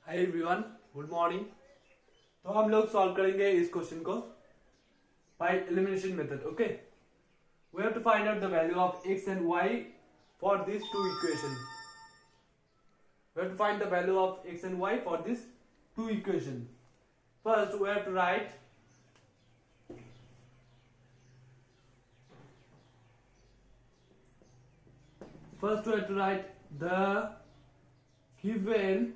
Hi everyone, good morning. तो हम लोग सॉल्व करेंगे इस क्वेश्चन को by elimination method. Okay, we have to find out the value of x and y for this two equation. We have to find the value of x and y for this two equation. First we have to write the given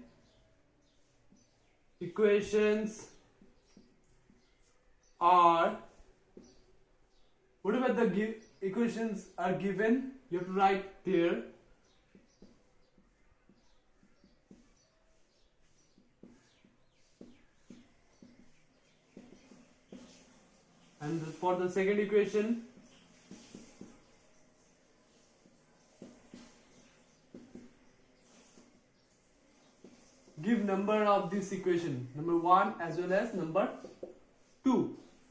equations are, whatever the equations are given, you have to write there. And for the second equation, give number of this equation, number 1 as well as number 2.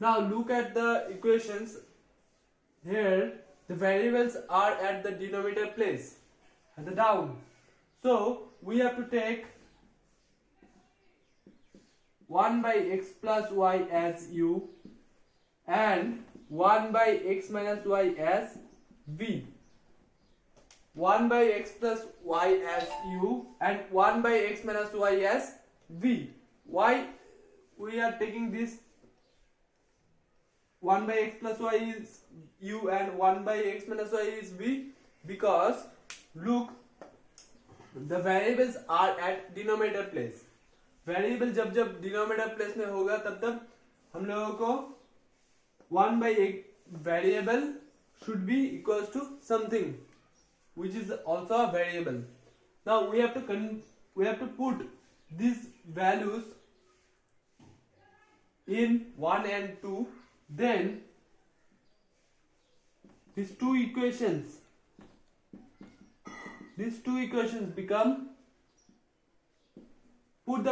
Now look at the equations. Here the variables are at the denominator place, at the down. So we have to take 1 by x plus y as u and 1 by x minus y as v. 1 by x plus y as u and 1 by x minus y as v. Why we are taking this 1 by x plus y is u and 1 by x minus y is v? Because look, the variables are at denominator place. Variable जब जब denominator place में होगा तब तब हम लोगों को 1 by variable should be equals to something which is also a variable. Now we have to put these values in 1 and 2. Then these two equations become, put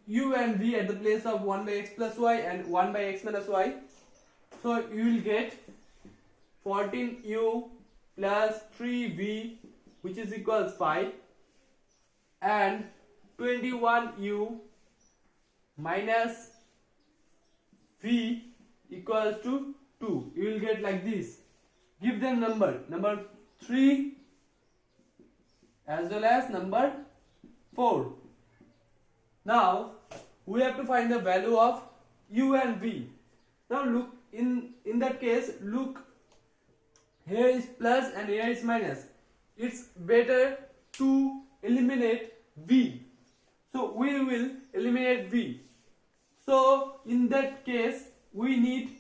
u and v at the place of 1 by x plus y and 1 by x minus y. So you will get 14u plus 3v which is equals 5 and 21u minus v equals to 2. You will get like this. Give them number 3 as well as number 4. Now we have to find the value of u and v. Now look, in that case, look, here is plus and here is minus. It's better to eliminate v. So we will eliminate v. So in that case we need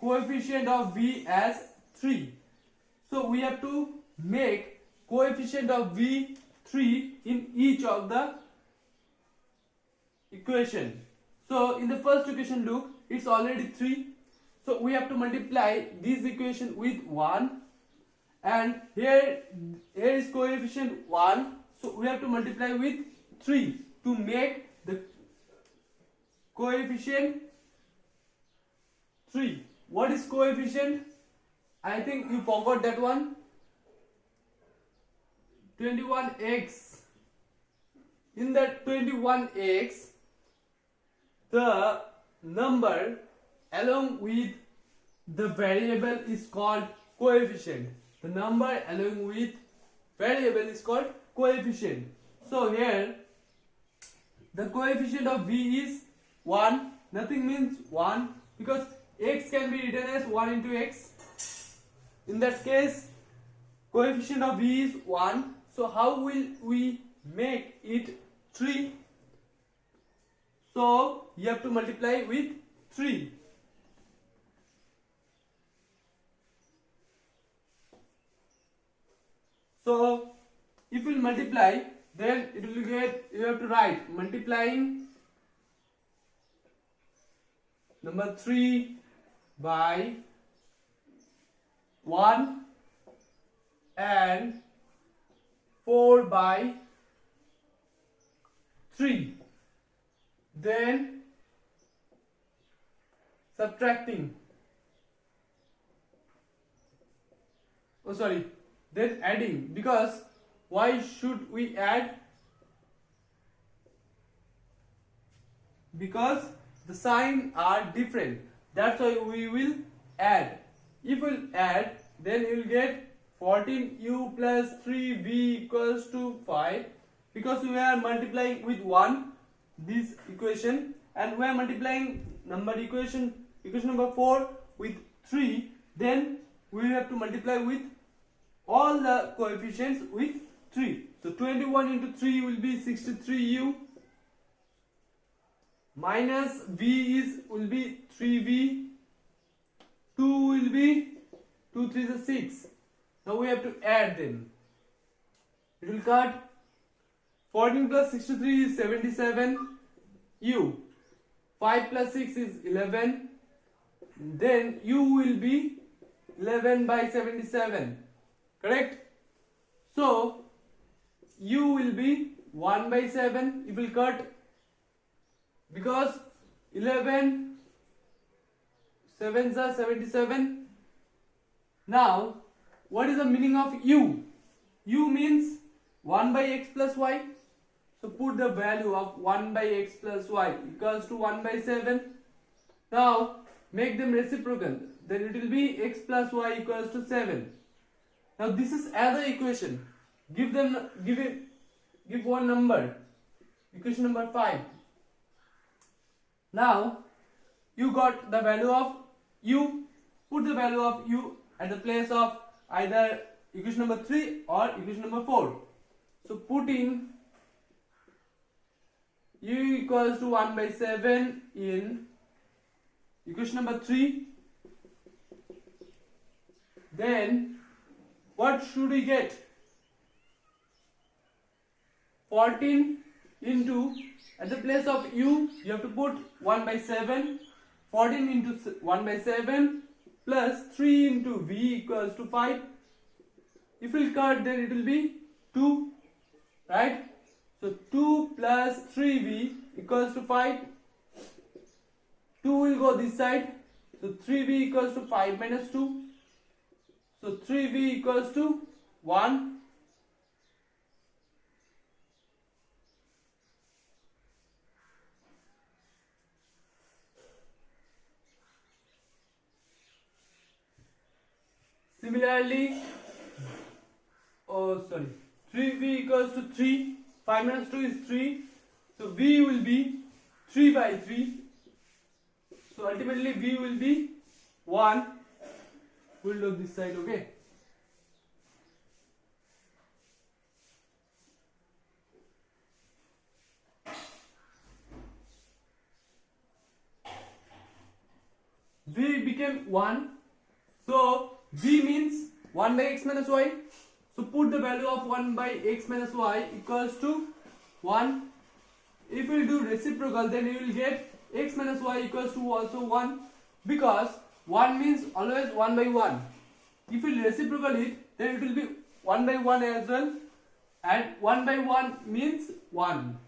coefficient of v as 3. So we have to make coefficient of v 3 in each of the equation. So in the first equation, look, it's already 3. So we have to multiply this equation with 1, and here is coefficient 1. So we have to multiply with 3 to make the coefficient 3. What is coefficient? I think you forgot that one. 21x. In that 21x, the number along with the variable is called coefficient. The number along with variable is called coefficient. So here the coefficient of v is 1. Nothing means 1 because x can be written as 1 into x. In that case, coefficient of v is 1. So how will we make it 3? So you have to multiply with 3. So if we multiply, then it will get, you have to write multiplying number 3 by 1 and 4 by 3. Then subtracting oh sorry, then adding, because why should we add? Because the sign are different, that's why we will add. If we'll add, then you will get 14u plus 3v equals to 5, because we are multiplying with 1 this equation, and we are multiplying equation number 4 with 3, then we have to multiply with all the coefficients with 3. So 21 into 3 will be 63u, minus v will be 3v, 2 will be 2 3 is 6. Now we have to add them. It will cut 14 plus 63 is 77u, 5 plus 6 is 11, then u will be 11 by 77, correct? So u will be 1 by 7. It will cut, because 11 7s are 77. Now what is the meaning of u? U means 1 by x plus y. So put the value of 1 by x plus y equals to 1 by 7. Now make them reciprocal, then it will be x plus y equals to 7. Now this is other equation. Give one number, equation number 5. Now you got the value of u. Put the value of u at the place of either equation number 3 or equation number 4. So put in u equals to 1 by 7 in equation number 3. Then what should we get? 14 into, at the place of u you have to put 1 by 7. 14 into 1 by 7 plus 3 into v equals to 5. If we cut, then it will be 2, right? So 2 plus 3v equals to 5. 2 will go this side, so 3v equals to 5 minus 2. So 3v equals to 1. Similarly, 3v equals to 3, 5 minus 2 is 3, so v will be 3 by 3, so ultimately v will be 1. We'll do this side, okay? V became 1, so v means 1 by x minus y. So put the value of 1 by x minus y equals to 1. If we do reciprocal, then you will get x minus y equals to also 1, because 1 means always 1 by 1. If we reciprocal it, then it will be 1 by 1 as well, and 1 by 1 means 1.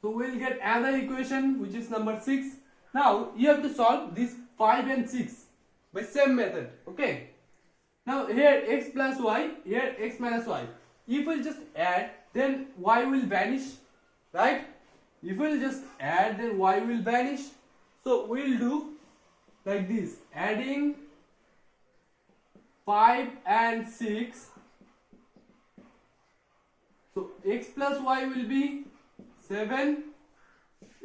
So we will get another equation which is number 6. Now you have to solve this 5 and 6 by same method, okay? Now here x plus y, here x minus y. If we just add, then y will vanish, right? If we just add, then y will vanish. So we will do like this, adding 5 and 6. So x plus y will be 7,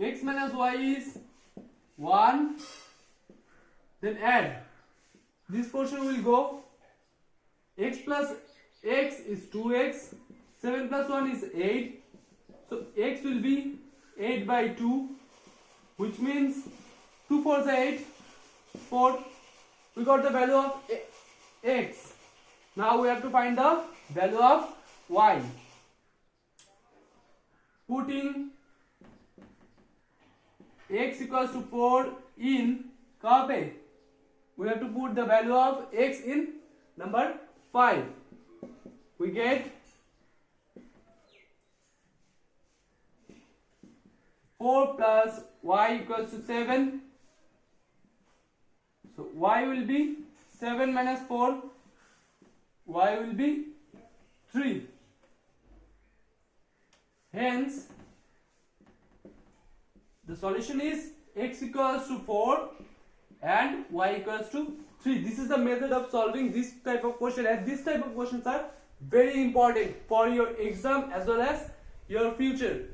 x minus y is 1, then add. This portion will go, x plus x is 2x, 7 plus 1 is 8, so x will be 8 by 2, which means 2 4 is 8, 4. We got the value of x. Now we have to find the value of y. Putting x equals to 4 in कहाँ पे? We have to put the value of x in number 5. We get 4 plus y equals to 7. So y will be 7 minus 4, y will be 3. Hence, the solution is x equals to 4 and y equals to 3. This is the method of solving this type of question, and this type of questions are very important for your exam as well as your future.